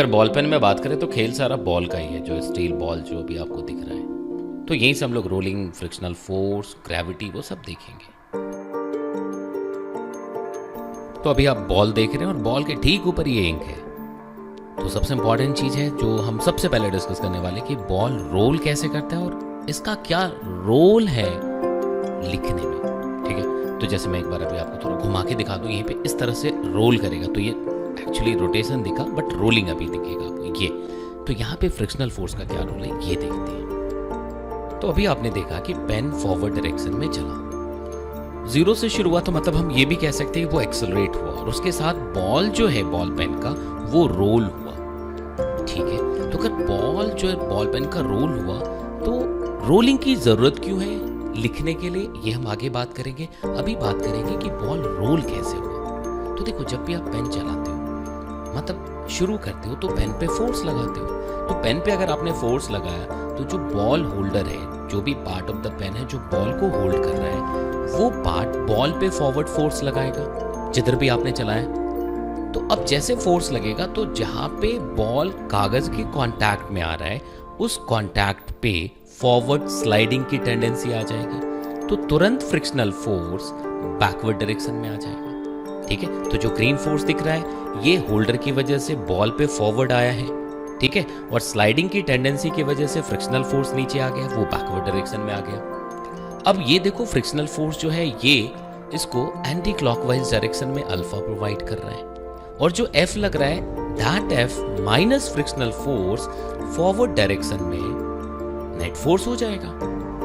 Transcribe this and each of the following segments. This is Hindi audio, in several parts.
अगर बॉल पेन में बात करें तो खेल सारा बॉल का ही है, जो स्टील बॉल जो भी आपको दिख रहा है। तो यहीं से हम लोग रोलिंग, फ्रिक्शनल फोर्स, ग्रेविटी वो सब देखेंगे। तो अभी आप बॉल देख रहे हैं और बॉल के ठीक ऊपर ये इंक है। तो सबसे इंपॉर्टेंट चीज़ है जो हम सबसे पहले डिस्कस करने वाले कि बॉल रोल कैसे करता है और इसका क्या रोल है लिखने में। ठीक है, तो जैसे मैं एक बार अभी आपको थोड़ा घुमा के दिखा दूँ, यहीं पे इस तरह से रोल करेगा तो ये एक्चुअली रोटेशन दिखा बट रोलिंग अभी दिखेगा आपको ये। तो यहाँ पे फ्रिक्शनल फोर्स का क्या रोल है ये देखते हैं। तो अभी आपने देखा कि पेन फॉरवर्ड डायरेक्शन में चला, 0 से शुरू हुआ, तो मतलब हम ये भी कह सकते हैं कि वो एक्सेलरेट हुआ और उसके साथ बॉल जो है बॉल पेन का वो रोल हुआ। ठीक है, तो अगर बॉल जो है बॉल पेन का रोल हुआ तो रोलिंग की ज़रूरत क्यों है लिखने के लिए, ये हम आगे बात करेंगे। अभी बात करेंगे कि बॉल रोल कैसे हुआ। तो देखो, जब भी आप पेन चलाते हो, मतलब शुरू करते हो, तो पेन पे फोर्स लगाते हो। तो पेन पे अगर आपने फोर्स लगाया तो जो बॉल होल्डर है, जो भी पार्ट ऑफ द पेन है जो बॉल को होल्ड कर रहा है, वो पार्ट बॉल पे फॉरवर्ड फोर्स लगाएगा जिधर भी आपने चलाया। तो अब जैसे फोर्स लगेगा तो जहां पे बॉल कागज के कांटेक्ट में आ रहा है उस कांटेक्ट पे फॉरवर्ड स्लाइडिंग की टेंडेंसी आ जाएगी, तो तुरंत फ्रिक्शनल फोर्स बैकवर्ड डायरेक्शन में आ जाएगा। ठीक है, तो जो ग्रीन फोर्स दिख रहा है ये होल्डर की वजह से बॉल पे फॉरवर्ड आया है। ठीक है, और स्लाइडिंग की टेंडेंसी की वजह से फ्रिक्शनल फोर्स नीचे आ गया, वो बैकवर्ड डायरेक्शन में आ गया। अब ये देखो, फ्रिक्शनल फोर्स जो है ये इसको एंटी क्लॉकवाइज डायरेक्शन में अल्फा प्रोवाइड कर रहा है, और जो F लग रहा है that F minus frictional force forward direction में नेट फोर्स हो जाएगा,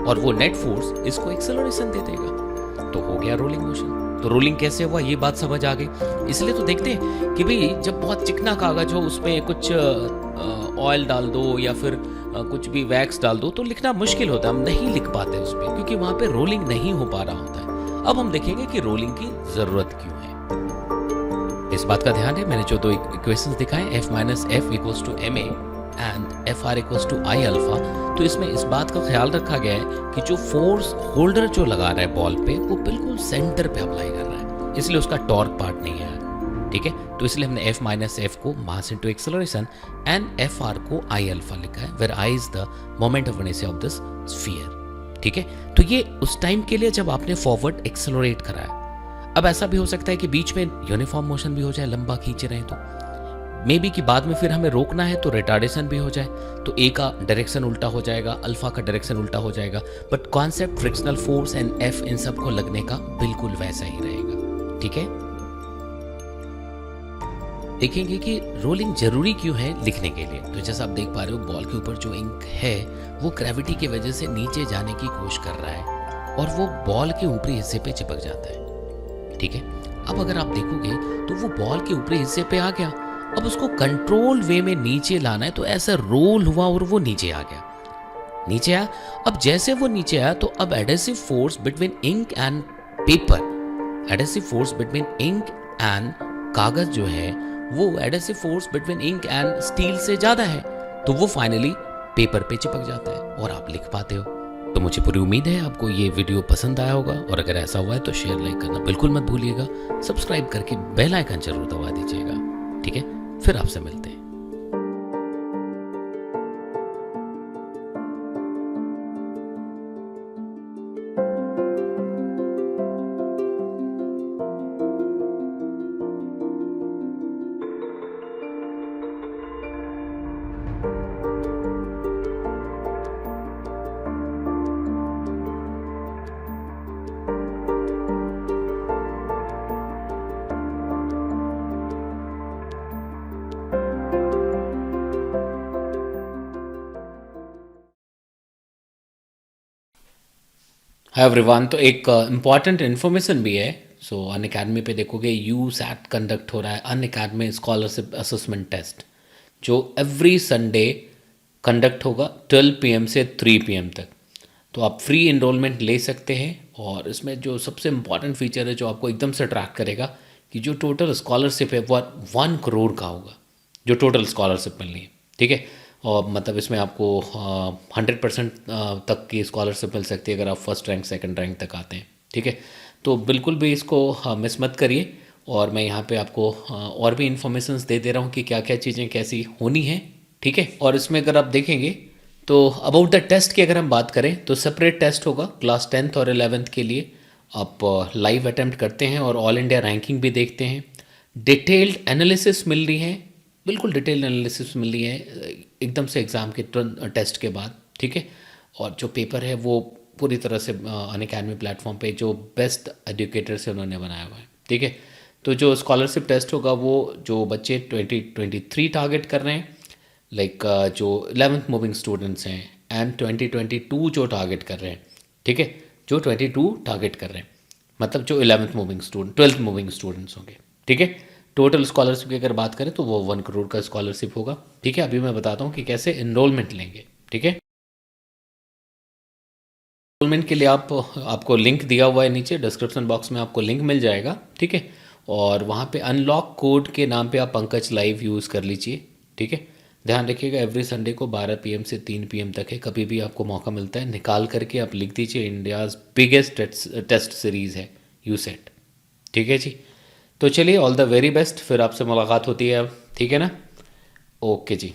और वो नेट फोर्स इसको एक्सेलरेशन दे देगा। तो हो गया रोलिंग मोशन। तो रोलिंग कैसे हुआ ये बात समझ आ गई। इसलिए तो देखते हैं कि भाई जब बहुत चिकना कागज हो उसमें कुछ ऑयल डाल दो या फिर कुछ भी वैक्स डाल दो तो लिखना मुश्किल होता है, हम नहीं लिख पाते उस पर, क्योंकि वहां पे रोलिंग नहीं हो पा रहा होता है। अब हम देखेंगे कि रोलिंग की जरूरत क्यों है। इस बात का ध्यान है, मैंने जो दो इक्वेशंस दिखाए, F minus F equals to M A and F R equals to I alpha, तो इसमें इस बात का ख्याल रखा गया है कि जो फोर्स होल्डर जो लगा रहा है बॉल पे वो बिल्कुल सेंटर पे अप्लाई कर रहा है, इसलिए उसका टॉर्क पार्ट नहीं है। ठीक है, तो इसलिए हमने F माइनस एफ को mass into acceleration and F R को आई अल्फा लिखा है, where I is the moment of inertia of this sphere. ठीक है, तो ये उस टाइम के लिए जब आपने फॉरवर्ड एक्सेलरेट कराया। अब ऐसा भी हो सकता है कि बीच में यूनिफॉर्म मोशन भी हो जाए, लंबा खींच रहे हैं तो मे बी कि बाद में फिर हमें रोकना है तो रिटार्डेशन भी हो जाए, तो ए का डायरेक्शन उल्टा हो जाएगा, अल्फा का डायरेक्शन उल्टा हो जाएगा, but concept frictional force and F इन सब को लगने का बिल्कुल वैसा ही रहेगा। ठीक है, देखेंगे कि रोलिंग जरूरी क्यों है लिखने के लिए। तो जैसा आप देख पा रहे हो, बॉल के ऊपर जो इंक है वो ग्रेविटी की वजह से नीचे जाने की कोशिश कर रहा है और वो बॉल के ऊपरी हिस्से पे चिपक जाता है। ठीक है, अब अगर आप देखोगे तो वो बॉल के ऊपरी हिस्से पे आ गया, अब उसको कंट्रोल वे में नीचे लाना है, तो ऐसा रोल हुआ और वो नीचे आ गया। नीचे आया, अब जैसे वो नीचे आया तो अब adhesive force between ink and paper, adhesive force between ink and कागज जो है वो adhesive force between ink and steel से ज्यादा है, तो वो फाइनली पेपर पे चिपक जाता है और आप लिख पाते हो। तो मुझे पूरी उम्मीद है आपको ये वीडियो पसंद आया होगा, और अगर ऐसा हुआ है तो शेयर लाइक करना बिल्कुल मत भूलिएगा, सब्सक्राइब करके बेल आइकन जरूर दबा दीजिएगा। ठीक है, फिर आपसे मिलते हैं। हाय एवरीवन, तो एक इम्पॉर्टेंट इन्फॉर्मेशन भी है। सो अन अकेडमी पे देखोगे यू सैट कंडक्ट हो रहा है, अन अकेडमी स्कॉलरशिप असेसमेंट टेस्ट, जो एवरी संडे कंडक्ट होगा 12 PM से 3 PM तक। तो आप फ्री इनरोलमेंट ले सकते हैं, और इसमें जो सबसे इम्पॉर्टेंट फीचर है जो आपको एकदम से अट्रैक्ट करेगा कि जो टोटल स्कॉलरशिप है वो 1 करोड़ का होगा, जो टोटल स्कॉलरशिप मिलनी है। ठीक है, और मतलब इसमें आपको 100% तक की स्कॉलरशिप मिल सकती है अगर आप फर्स्ट रैंक सेकंड रैंक तक आते हैं। ठीक है, तो बिल्कुल भी इसको मिस मत करिए, और मैं यहाँ पे आपको और भी इन्फॉर्मेशंस दे दे रहा हूँ कि क्या क्या चीज़ें कैसी होनी है, ठीक है। और इसमें अगर आप देखेंगे तो अबाउट द टेस्ट की अगर हम बात करें तो सेपरेट टेस्ट होगा क्लास 10th और 11th के लिए। आप लाइव अटेम्प्ट करते हैं और ऑल इंडिया रैंकिंग भी देखते हैं। डिटेल्ड एनालिसिस मिल रही है, बिल्कुल डिटेल्ड एनालिसिस मिल रही है एकदम से एग्ज़ाम के तुरंत टेस्ट के बाद, ठीक है। और जो पेपर है वो पूरी तरह से अनअकैडमी प्लेटफॉर्म पे जो बेस्ट एजुकेटर से उन्होंने बनाया हुआ है, ठीक है। तो जो स्कॉलरशिप टेस्ट होगा वो जो बच्चे 2023 टारगेट कर रहे हैं, लाइक जो 11th मूविंग स्टूडेंट्स हैं, एंड 2022 जो टारगेट कर रहे हैं, ठीक है। जो 22 टारगेट कर रहे हैं मतलब जो 11th moving student 12th moving students होंगे, ठीक है। टोटल स्कॉलरशिप की अगर बात करें तो वो 1 करोड़ का स्कॉलरशिप होगा, ठीक है। अभी मैं बताता हूँ कि कैसे इनरोलमेंट लेंगे, ठीक है। इनरोलमेंट के लिए आपको लिंक दिया हुआ है नीचे डिस्क्रिप्शन बॉक्स में, आपको लिंक मिल जाएगा, ठीक है। और वहाँ पे अनलॉक कोड के नाम पे आप पंकज लाइव यूज़ कर लीजिए, ठीक है। ध्यान रखिएगा एवरी संडे को 12 PM से 3 PM तक है, कभी भी आपको मौका मिलता है निकाल करके आप लिख दीजिए। इंडियाज़ बिगेस्ट टेस्ट सीरीज़ है यूसेट, ठीक है जी। तो चलिए ऑल द वेरी बेस्ट, फिर आपसे मुलाकात होती है अब, ठीक है ना। ओके जी।